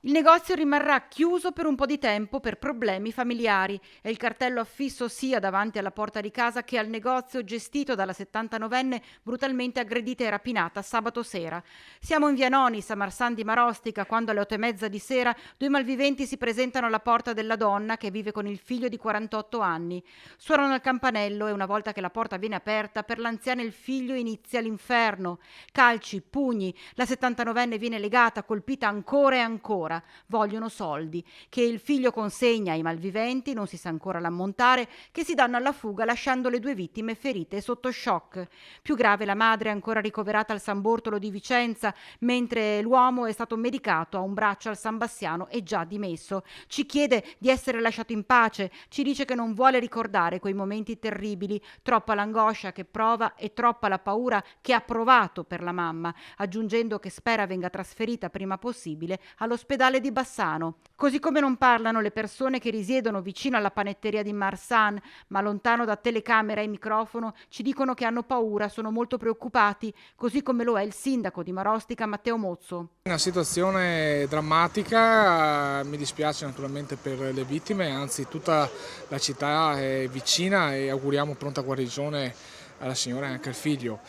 Il negozio rimarrà chiuso per un po' di tempo per problemi familiari e il cartello affisso sia davanti alla porta di casa che al negozio gestito dalla 79enne brutalmente aggredita e rapinata sabato sera. Siamo in via Nonis a Marsan di Marostica quando alle 8:30 di sera due malviventi si presentano alla porta della donna che vive con il figlio di 48 anni. Suonano il campanello e una volta che la porta viene aperta per l'anziana e il figlio inizia l'inferno. Calci, pugni, la 79enne viene legata, colpita ancora e ancora. Vogliono soldi, che il figlio consegna ai malviventi, non si sa ancora l'ammontare, che si danno alla fuga lasciando le due vittime ferite sotto shock. Più grave la madre, ancora ricoverata al San Bortolo di Vicenza, mentre l'uomo è stato medicato a un braccio al San Bassiano e già dimesso. Ci chiede di essere lasciato in pace, ci dice che non vuole ricordare quei momenti terribili, troppa l'angoscia che prova e troppa la paura che ha provato per la mamma, aggiungendo che spera venga trasferita prima possibile all'ospedale di Bassano. Così come non parlano le persone che risiedono vicino alla panetteria di Marsan, ma lontano da telecamera e microfono, ci dicono che hanno paura, sono molto preoccupati, così come lo è il sindaco di Marostica, Matteo Mozzo. Una situazione drammatica, mi dispiace naturalmente per le vittime, anzi tutta la città è vicina e auguriamo pronta guarigione alla signora e anche al figlio.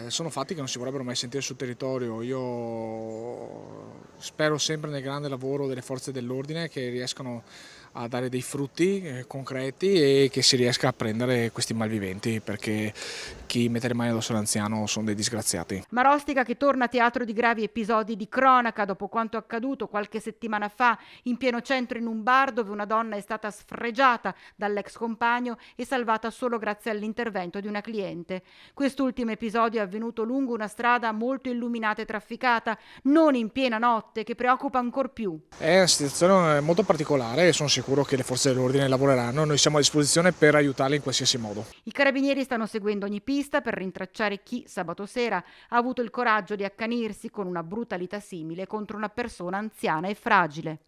Sono fatti che non si vorrebbero mai sentire sul territorio. Io spero sempre nel grande lavoro delle forze dell'ordine che riescano a dare dei frutti concreti e che si riesca a prendere questi malviventi, perché chi mette le mani addosso all'anziano sono dei disgraziati. Marostica che torna teatro di gravi episodi di cronaca dopo quanto accaduto qualche settimana fa in pieno centro in un bar dove una donna è stata sfregiata dall'ex compagno e salvata solo grazie all'intervento di una cliente. Quest'ultimo episodio è avvenuto lungo una strada molto illuminata e trafficata, non in piena notte, che preoccupa ancor più. È una situazione molto particolare e sono sicuro che le forze dell'ordine lavoreranno. Noi siamo a disposizione per aiutarle in qualsiasi modo. I carabinieri stanno seguendo ogni pista per rintracciare chi sabato sera ha avuto il coraggio di accanirsi con una brutalità simile contro una persona anziana e fragile.